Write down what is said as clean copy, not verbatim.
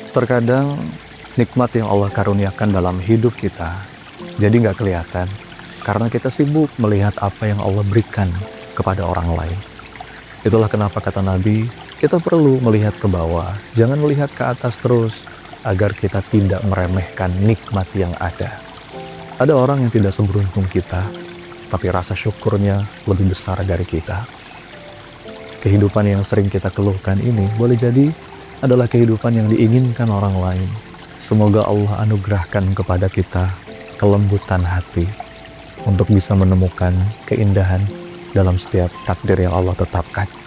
Terkadang nikmat yang Allah karuniakan dalam hidup kita jadi nggak kelihatan karena kita sibuk melihat apa yang Allah berikan kepada orang lain. Itulah kenapa kata Nabi, kita perlu melihat ke bawah, jangan melihat ke atas terus, agar kita tidak meremehkan nikmat yang ada. Ada orang yang tidak seberuntung kita, tapi rasa syukurnya lebih besar dari kita. Kehidupan yang sering kita keluhkan ini boleh jadi adalah kehidupan yang diinginkan orang lain. Semoga Allah anugerahkan kepada kita kelembutan hati untuk bisa menemukan keindahan dalam setiap takdir yang Allah tetapkan.